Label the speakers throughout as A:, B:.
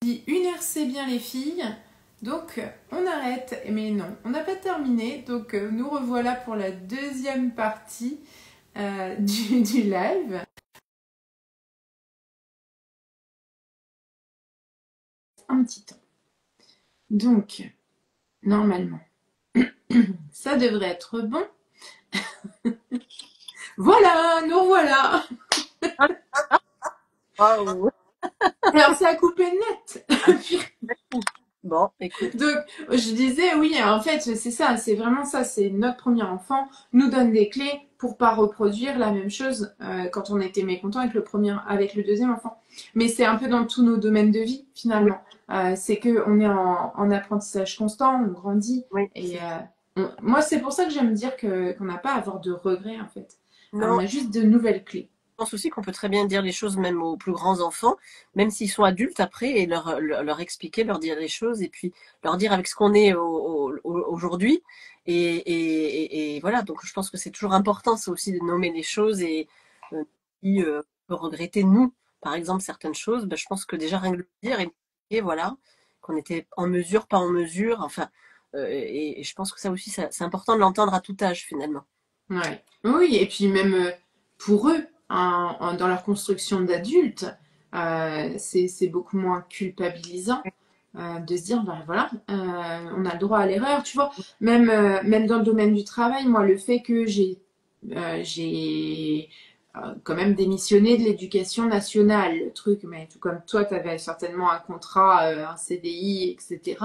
A: dit 1 heure c'est bien les filles, donc on arrête, mais non, on n'a pas terminé, donc nous revoilà pour la deuxième partie du live. Un petit temps. Donc, normalement, ça devrait être bon. Voilà, nous revoilà.
B: Waouh.
A: Alors ça a coupé net.
B: Bon, écoute.
A: Donc, je disais, oui, en fait, c'est ça, c'est vraiment ça, c'est notre premier enfant, nous donne des clés pour pas reproduire la même chose quand on était mécontent avec avec le deuxième enfant. Mais c'est un peu dans tous nos domaines de vie,
B: Oui,
A: finalement. C'est que on est en apprentissage constant, on grandit,
B: oui.
A: et moi, c'est pour ça que j'aime dire qu'on n'a pas à avoir de regrets, en fait. On
B: Non,
A: a juste de nouvelles clés.
B: je pense aussi qu'on peut très bien dire les choses même aux plus grands enfants, même s'ils sont adultes après, et leur expliquer, leur dire les choses, et puis leur dire avec ce qu'on est aujourd'hui. Et voilà, donc je pense que c'est toujours important, c'est aussi de nommer les choses et si on peut regretter, nous, par exemple, certaines choses, ben, je pense que déjà rien que de le dire et voilà, qu'on était en mesure, pas en mesure, enfin, et je pense que ça aussi, c'est important de l'entendre à tout âge finalement.
A: Ouais. Oui, et puis même pour eux, dans leur construction d'adultes, c'est beaucoup moins culpabilisant de se dire, ben voilà, on a le droit à l'erreur, tu vois. Même dans le domaine du travail, moi, le fait que j'ai quand même démissionné de l'éducation nationale, le truc, mais tout comme toi, tu avais certainement un contrat, un CDI, etc.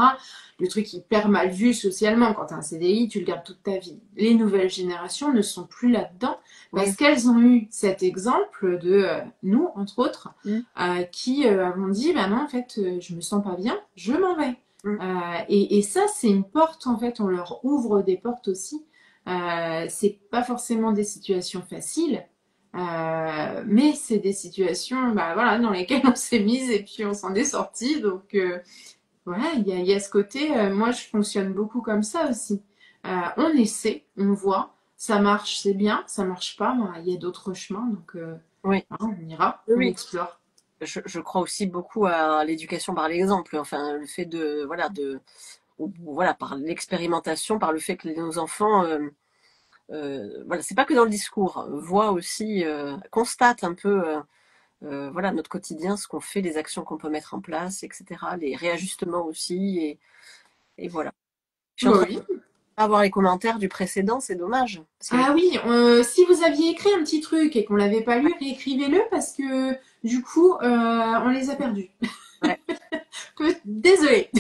A: Le truc hyper mal vu socialement, quand tu as un CDI, tu le gardes toute ta vie. Les nouvelles générations ne sont plus là-dedans
B: Oui.
A: parce qu'elles ont eu cet exemple de nous, entre autres,
B: Mm,
A: qui avons dit, bah non, en fait, je me sens pas bien, je m'en vais.
B: mm.
A: Et ça, c'est une porte, en fait, on leur ouvre des portes aussi. C'est pas forcément des situations faciles, mais c'est des situations bah, voilà, dans lesquelles on s'est mise et puis on s'en est sorti. Donc voilà, il y a ce côté, moi je fonctionne beaucoup comme ça aussi. On essaie, on voit, ça marche, c'est bien, ça marche pas, ben, il y a d'autres chemins, donc
B: Oui,
A: hein, on ira,
B: oui,
A: on
B: oui.
A: explore.
B: Je crois aussi beaucoup à l'éducation par l'exemple. Enfin, le fait de, voilà, ou voilà, par l'expérimentation, par le fait que nos enfants, voilà, c'est pas que dans le discours, voient aussi, constatent un peu, voilà, notre quotidien, ce qu'on fait, les actions qu'on peut mettre en place, etc., les réajustements aussi, et voilà. Je suis en
A: Bah
B: train de
A: oui.
B: pas avoir les commentaires du précédent, c'est dommage, parce qu'il y avait.
A: Ah oui, si vous aviez écrit un petit truc et qu'on l'avait pas lu, réécrivez-le parce que du coup, on les a perdus.
B: Ouais.
A: Désolée.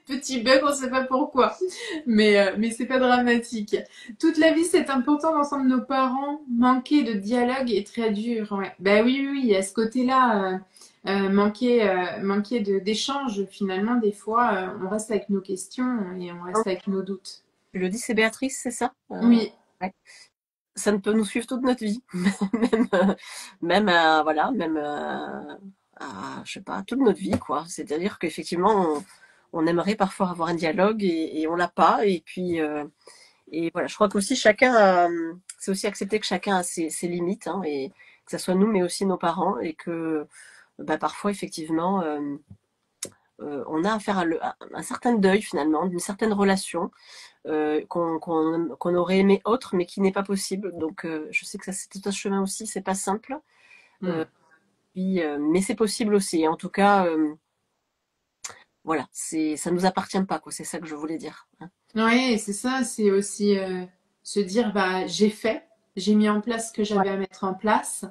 A: Petit bug, on sait pas pourquoi. Mais c'est pas dramatique. Toute la vie, c'est important d'entendre nos parents. Manquer de dialogue est très dur. Ouais. Bah oui, oui, oui, il y a ce côté-là. Manquer d'échange, finalement, des fois, on reste avec nos questions et on reste avec nos doutes.
B: Tu le dis, c'est Béatrice, c'est ça?
A: Oui,
B: Ouais. Ça ne peut nous suivre toute notre vie, même, même voilà, même je sais pas, toute notre vie, quoi. C'est-à-dire qu'effectivement, on aimerait parfois avoir un dialogue et on l'a pas. Et voilà, je crois qu'aussi chacun, c'est aussi accepter que chacun a ses limites, hein, et que ça soit nous, mais aussi nos parents, et que bah, parfois, effectivement, on a affaire à un certain deuil finalement, d'une certaine relation qu'on aurait aimé autre, mais qui n'est pas possible. Donc, je sais que ça, c'est tout un chemin aussi, c'est pas simple. Euh,
A: hmm.
B: mais c'est possible aussi. En tout cas, voilà, ça nous appartient pas, quoi. C'est ça que je voulais dire, hein.
A: Ouais, c'est ça, c'est aussi se dire, bah, j'ai fait, j'ai mis en place ce que
B: Ouais.
A: j'avais à mettre en place.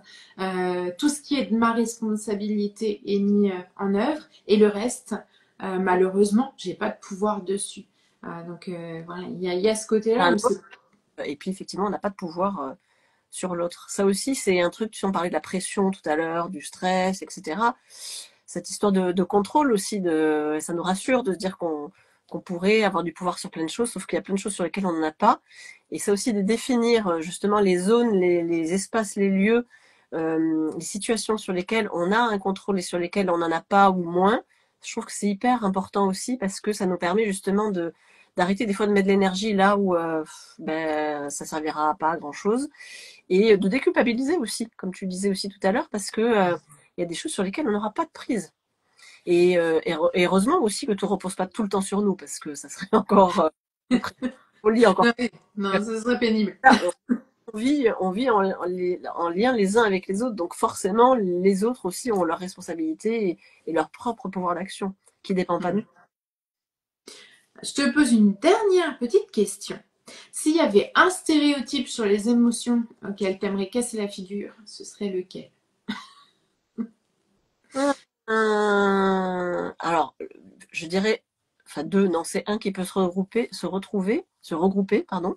A: Tout ce qui est de ma responsabilité est mis en œuvre et le reste, malheureusement, j'ai pas de pouvoir dessus. Donc voilà, il y a ce côté-là
B: Un
A: où c'est.
B: autre. Et puis, effectivement, on n'a pas de pouvoir sur l'autre. Ça aussi, c'est un truc, si on parlait de la pression tout à l'heure, du stress, etc. Cette histoire de contrôle aussi, ça nous rassure de se dire qu'on pourrait avoir du pouvoir sur plein de choses, sauf qu'il y a plein de choses sur lesquelles on n'en a pas. Et ça aussi de définir justement les zones, les espaces, les lieux, les situations sur lesquelles on a un contrôle et sur lesquelles on n'en a pas ou moins. Je trouve que c'est hyper important aussi parce que ça nous permet justement d'arrêter des fois de mettre de l'énergie là où ben, ça servira pas à grand chose et de déculpabiliser aussi, comme tu disais aussi tout à l'heure, parce que il y a des choses sur lesquelles on n'aura pas de prise. Et heureusement aussi que tout repose pas tout le temps sur nous, parce que ça serait encore on lit encore.
A: Non, non, ce serait pénible.
B: On vit en lien les uns avec les autres, donc forcément les autres aussi ont leurs responsabilités et leur propre pouvoir d'action qui dépend pas de nous.
A: Je te pose une dernière petite question. S'il y avait un stéréotype sur les émotions auquel t'aimerais casser la figure, ce serait lequel?
B: Alors, je dirais, enfin deux, non, c'est un qui peut se regrouper, pardon.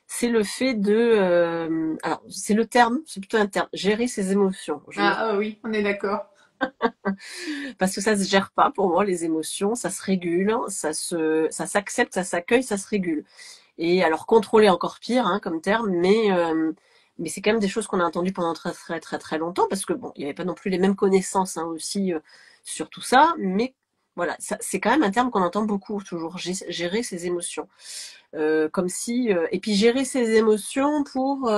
B: C'est le fait de, alors c'est le terme, c'est plutôt un terme, gérer ses émotions.
A: Ah oui, on est d'accord.
B: Parce que ça se gère pas pour moi les émotions, ça se régule, ça s'accepte, ça s'accueille, ça se régule. Et alors contrôler encore pire hein, comme terme, mais c'est quand même des choses qu'on a entendues pendant très très très très longtemps parce que bon, il n'y avait pas non plus les mêmes connaissances hein, aussi sur tout ça, mais voilà, c'est quand même un terme qu'on entend beaucoup toujours, gérer ses émotions, comme si et puis gérer ses émotions pour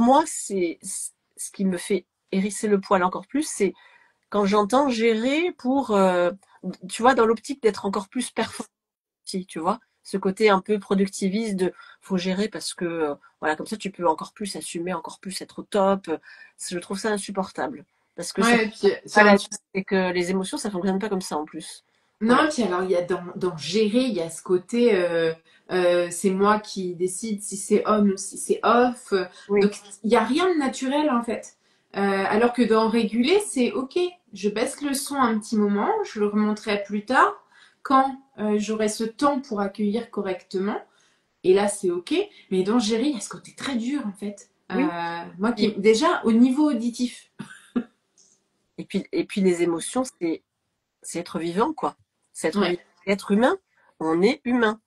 B: moi c'est ce qui me fait hérisser le poil encore plus, c'est quand j'entends gérer pour tu vois dans l'optique d'être encore plus performant tu vois, ce côté un peu productiviste de faut gérer parce que voilà, comme ça tu peux encore plus assumer, encore plus être au top. Je trouve ça insupportable parce que ça
A: Ouais, et puis,
B: pas la vie et que les émotions ça fonctionne pas comme ça en plus.
A: non,
B: Voilà.
A: et puis alors il y a dans gérer, il y a ce côté c'est moi qui décide si c'est on ou si c'est off.
B: Oui,
A: Donc il y a rien de naturel en fait. Alors que dans réguler, c'est ok, je baisse le son un petit moment, je le remonterai plus tard quand j'aurai ce temps pour accueillir correctement. Et là c'est ok. Mais dans gérer, il y a ce côté très dur en fait.
B: oui.
A: Moi
B: Et,
A: qui déjà au niveau auditif.
B: et puis les émotions c'est être vivant quoi. C'est être
A: Ouais.
B: vivant. Être humain, on est humain.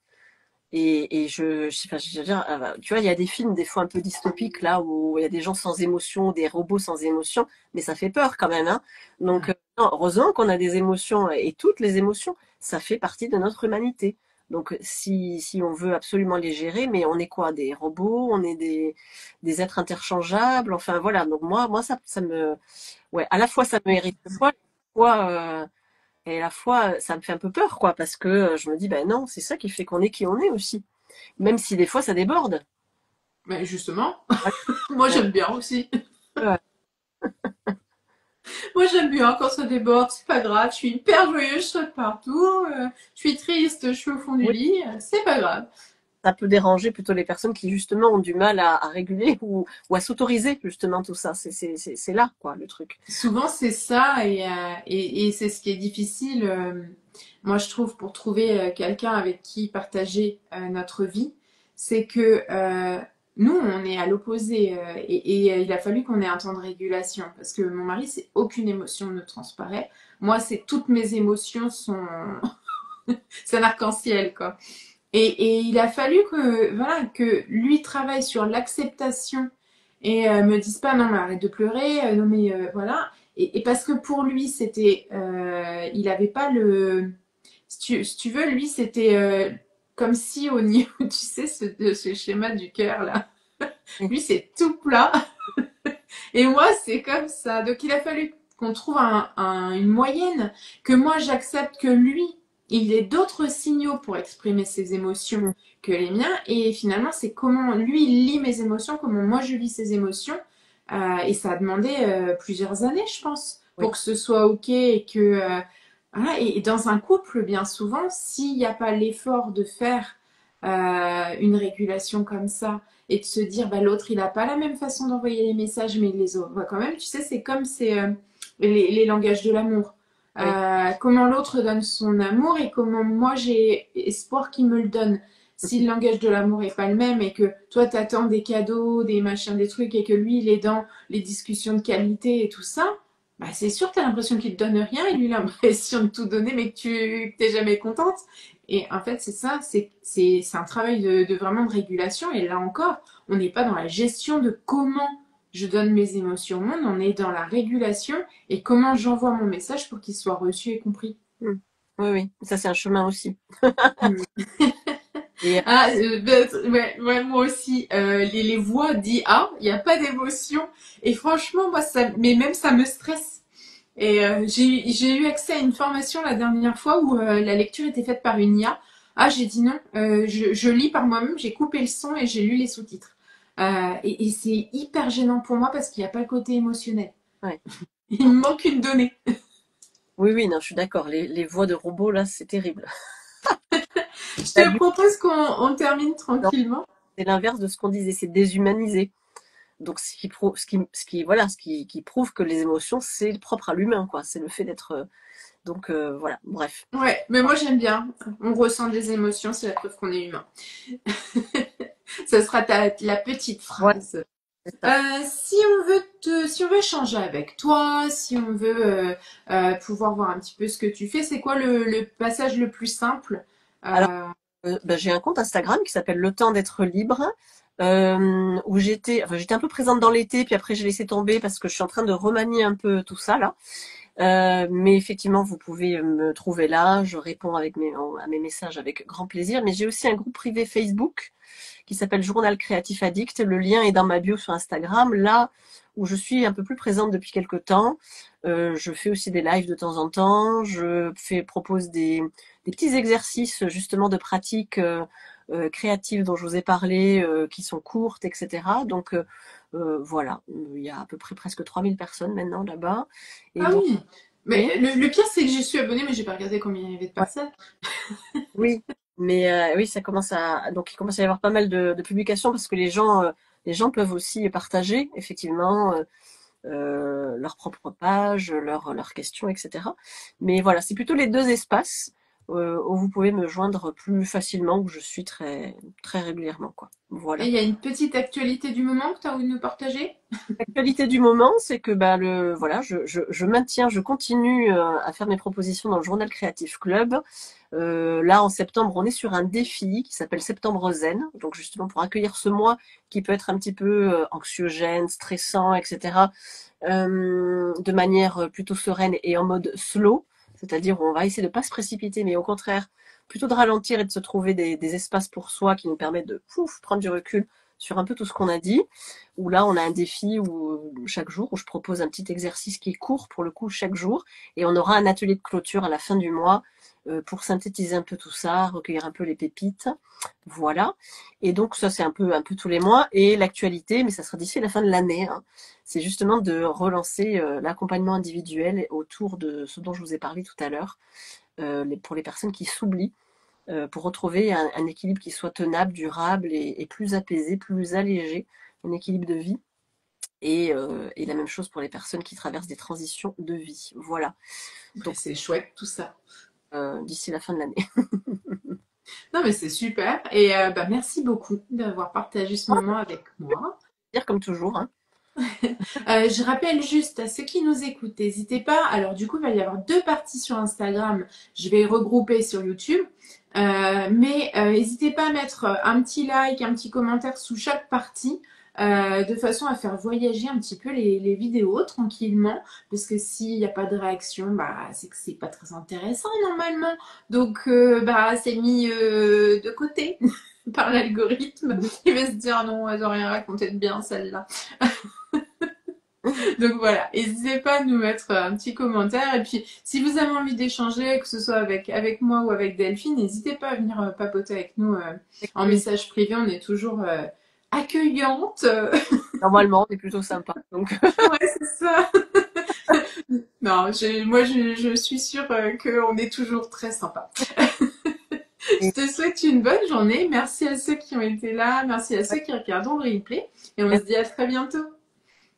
B: Et enfin, je veux dire, tu vois, il y a des films des fois un peu dystopiques là où il y a des gens sans émotion, des robots sans émotion, mais ça fait peur quand même, hein. Donc, non, heureusement qu'on a des émotions et toutes les émotions, ça fait partie de notre humanité. Donc, si on veut absolument les gérer, mais on est quoi? Des robots, on est des êtres interchangeables. Enfin voilà. Donc moi ça me, ouais, à la fois ça me hérite de poil, et à la fois ça me fait un peu peur quoi, parce que je me dis ben non, c'est ça qui fait qu'on est qui on est aussi. Même si des fois ça déborde.
A: Mais justement, moi
B: Ouais.
A: j'aime bien aussi.
B: Ouais.
A: Moi j'aime bien quand ça déborde, c'est pas grave, je suis hyper joyeuse, je saute partout, je suis triste, je suis au fond du
B: Oui,
A: lit, c'est pas grave.
B: ça peut déranger plutôt les personnes qui justement ont du mal à réguler ou à s'autoriser justement tout ça. C'est là quoi le truc.
A: Souvent c'est ça et c'est ce qui est difficile, moi je trouve, pour trouver quelqu'un avec qui partager notre vie, c'est que nous on est à l'opposé et il a fallu qu'on ait un temps de régulation parce que mon mari c'est aucune émotion ne transparaît. Moi c'est toutes mes émotions sont c'est un arc-en-ciel quoi. Et il a fallu que, voilà, que lui travaille sur l'acceptation et me dise pas non mais arrête de pleurer, non mais voilà. Et parce que pour lui c'était, il avait pas le, si tu veux, lui c'était comme si au niveau, tu sais, ce schéma du cœur là,
B: Oui.
A: lui c'est tout plat et moi c'est comme ça. Donc il a fallu qu'on trouve une moyenne, que moi j'accepte que lui il ait d'autres signaux pour exprimer ses émotions
B: Mm.
A: que les miens. Et finalement, c'est comment lui il lit mes émotions, comment moi je lis ses émotions. Et ça a demandé plusieurs années, je pense, pour
B: Oui.
A: que ce soit OK et que. Voilà. Et dans un couple, bien souvent, s'il n'y a pas l'effort de faire une régulation comme ça et de se dire, bah, l'autre, il n'a pas la même façon d'envoyer les messages, mais il les envoie quand même. Tu sais, c'est comme les langages de l'amour.
B: Oui.
A: Comment l'autre donne son amour et comment moi j'ai espoir qu'il me le donne. Si le langage de l'amour est pas le même et que toi t'attends des cadeaux, des machins, des trucs et que lui il est dans les discussions de qualité et tout ça, bah c'est sûr que t'as l'impression qu'il te donne rien et lui l'impression de tout donner mais que tu t'es jamais contente. Et en fait c'est ça, c'est un travail de vraiment de régulation et là encore on n'est pas dans la gestion de comment je donne mes émotions au monde, on est dans la régulation et comment j'envoie mon message pour qu'il soit reçu et compris.
B: Mm. Oui, oui, ça c'est un chemin aussi.
A: Mm.
B: Et
A: Ah, ouais, ouais, moi aussi, les voix d'IA, il n'y a pas d'émotion. Et franchement, moi, ça, mais même ça me stresse. Et j'ai eu accès à une formation la dernière fois où la lecture était faite par une IA. Ah, j'ai dit non, je lis par moi-même, j'ai coupé le son et j'ai lu les sous-titres. Et c'est hyper gênant pour moi parce qu'il n'y a pas le côté émotionnel.
B: Ouais.
A: Il me manque une donnée.
B: Oui, oui, non, je suis d'accord. Les voix de robots, là, c'est terrible.
A: Je
B: Bah,
A: te propose qu'on termine
B: non,
A: tranquillement.
B: c'est l'inverse de ce qu'on disait, c'est déshumanisé. Donc, ce qui prouve que les émotions, c'est propre à l'humain, quoi. C'est le fait d'être. Donc, voilà, bref.
A: Ouais, mais moi j'aime bien. On ressent des émotions, c'est la preuve qu'on est humain. Ça sera la petite
B: Voilà,
A: phrase.
B: c'est ça.
A: Si on veut échanger avec toi, si on veut pouvoir voir un petit peu ce que tu fais, c'est quoi le passage le plus simple?
B: Alors,
A: Euh,
B: bah, j'ai un compte Instagram qui s'appelle Le temps d'être libre, où j'étais un peu présente dans l'été, puis après j'ai laissé tomber parce que je suis en train de remanier un peu tout ça là. Mais effectivement, vous pouvez me trouver là. Je réponds à mes messages avec grand plaisir. Mais j'ai aussi un groupe privé Facebook qui s'appelle Journal Créatif Addict. Le lien est dans ma bio sur Instagram, là où je suis un peu plus présente depuis quelques temps. Je fais aussi des lives de temps en temps. Propose des petits exercices justement de pratique créative dont je vous ai parlé, qui sont courtes, etc. Donc voilà, il y a à peu près presque 3000 personnes maintenant là-bas. Et
A: Ah
B: donc,
A: oui, mais
B: oui,
A: le pire c'est que j'y suis abonnée, mais j'ai pas regardé combien il y avait de
B: ouais,
A: personnes.
B: oui. Mais oui, donc il commence à y avoir pas mal de publications parce que les gens peuvent aussi partager effectivement leur propre page, leurs questions, etc. Mais voilà, c'est plutôt les deux espaces où vous pouvez me joindre plus facilement, où je suis très, très régulièrement, quoi.
A: Et
B: Voilà.
A: il y a une petite actualité du moment que tu as envie de nous partager?
B: L'actualité du moment, c'est que bah, voilà, je continue à faire mes propositions dans le Journal Créatif Club. Là, en septembre, on est sur un défi qui s'appelle Septembre Zen. Donc, justement, pour accueillir ce mois qui peut être un petit peu anxiogène, stressant, etc., de manière plutôt sereine et en mode slow. C'est-à-dire, on va essayer de ne pas se précipiter, mais au contraire, plutôt de ralentir et de se trouver des espaces pour soi qui nous permettent de prendre du recul sur un peu tout ce qu'on a dit. Où là, on a un défi où chaque jour, où je propose un petit exercice qui est court pour le coup chaque jour. Et on aura un atelier de clôture à la fin du mois pour synthétiser un peu tout ça, recueillir un peu les pépites. Voilà. Et donc ça c'est un peu tous les mois. Et l'actualité, mais ça sera d'ici la fin de l'année, hein, c'est justement de relancer l'accompagnement individuel autour de ce dont je vous ai parlé tout à l'heure, pour les personnes qui s'oublient, pour retrouver un équilibre qui soit tenable, durable et plus apaisé, plus allégé, un équilibre de vie. Et la même chose pour les personnes qui traversent des transitions de vie. Voilà.
A: Ouais,
B: Donc
A: c'est chouette tout ça.
B: d'ici la fin de l'année.
A: Non mais c'est super. Et bah, merci beaucoup d'avoir partagé ce moment avec moi.
B: Dire comme toujours, hein.
A: Je rappelle juste à ceux qui nous écoutent, n'hésitez pas. Alors du coup, il va y avoir deux parties sur Instagram. Je vais regrouper sur YouTube. Mais n'hésitez pas à mettre un petit like, un petit commentaire sous chaque partie, de façon à faire voyager un petit peu les vidéos tranquillement. Parce que s'il n'y a pas de réaction, bah, c'est que c'est pas très intéressant normalement. Donc bah, c'est mis de côté par l'algorithme. Il va se dire non, elles ont rien raconté de bien celle-là. Donc voilà, n'hésitez pas à nous mettre un petit commentaire. Et puis, si vous avez envie d'échanger, que ce soit avec moi ou avec Delphine, n'hésitez pas à venir papoter avec nous
B: Avec
A: en
B: plaisir.
A: message privé. On est toujours accueillante.
B: Normalement, on est plutôt sympa. Donc,
A: Ouais, c'est ça. Non, moi, je suis sûre qu'on est toujours très sympa. Je
B: et
A: te souhaite une bonne journée. Merci à ceux qui ont été là. Merci à ceux qui regardent le replay. Et on se dit à très bientôt.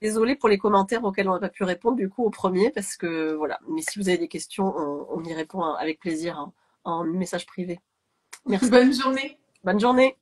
B: désolée pour les commentaires auxquels on n'a pas pu répondre du coup au premier, parce que voilà. Mais si vous avez des questions, on y répond avec plaisir en message privé. Merci.
A: Bonne journée.
B: Bonne journée.